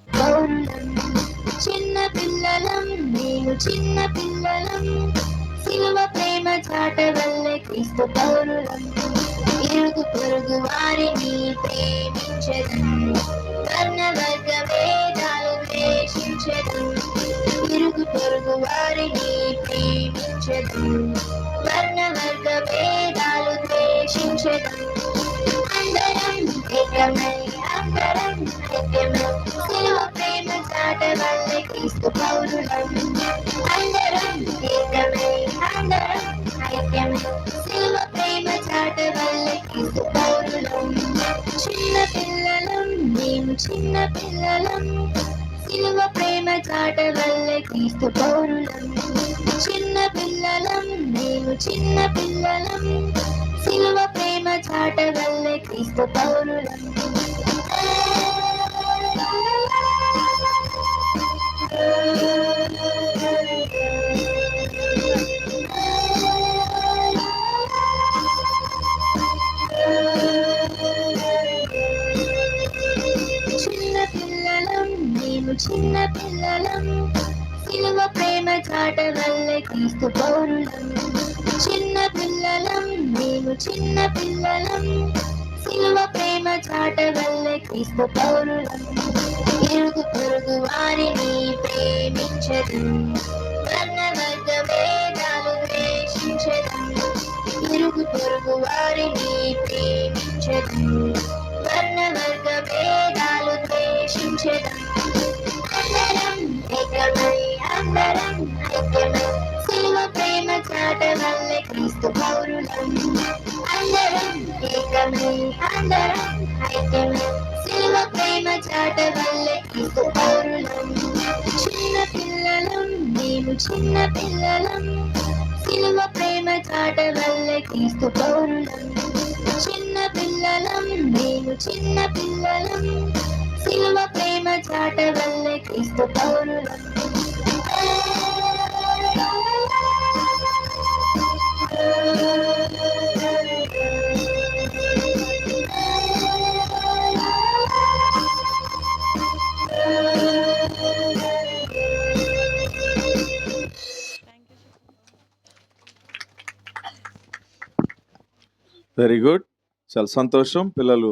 పౌరులం చిన్న పిల్లలం మేము చిన్న పిల్లలం సిలువ ప్రేమ చాటవల్లే క్రీస్తు పౌరులం ఇరుగు పొరుగు వారిని ప్రేమించడం వర్ణ వర్గ భేదాలు ద్వేషించడం ఇరుగు పొరుగు వారిని ప్రేమించడం వర్ణ వర్గ భేదాలు ద్వేషించడం అందరం ఏకమై అందరం ఐక్యమై సిలువ ప్రేమ చాటవల్లే క్రీస్తు పౌరులం అందరం ఏకమై అందరం ఐక్యమై సిలువ ప్రేమ చాటవల్లే క్రీస్తు పౌరులం చిన్న పిల్లలం మేము చిన్న పిల్లలం సిలువ ప్రేమ చాటవల్లే క్రీస్తు పౌరులం చిన్న పిల్లలం మేము చిన్న పిల్లలం సిలువ ప్రేమ చాటవల్లే క్రీస్తు పౌరులం చిన్న పిల్లలం మేము చిన్న పిల్లలం సిలువ ప్రేమ చాటవల్లే క్రీస్తు పౌరులం చిన్న పిల్లలం మేము చిన్న పిల్లలం సిలువ ప్రేమ చాటవల్లే క్రీస్తు పౌరులం ఇరుగు పొరుగు వారిని ప్రేమించడం వర్ణ వర్గ భేదాలు ద్వేషించడం ఇరుగు పొరుగు వారిని ప్రేమించడం వర్ణ వర్గ భేదాలు ద్వేషించడం అందరం ఏకమై అందరం ఐక్యమై సిలువ ప్రేమ చాటవల్లే క్రీస్తు పౌరులం అందరం ఏకమై అందరం ఐక్యమై సిలువ ప్రేమ చాటవల్లే క్రీస్తు పౌరులం చిన్న పిల్లలం మేము చిన్న పిల్లలం సిలువ ప్రేమ చాటవల్లే క్రీస్తు పౌరులం చిన్న పిల్లలం మేము చిన్న పిల్లలం సిలువ ప్రేమ చాటవల్లే క్రీస్తు పౌరులం వెరీ గుడ్. చాలా సంతోషం. పిల్లలు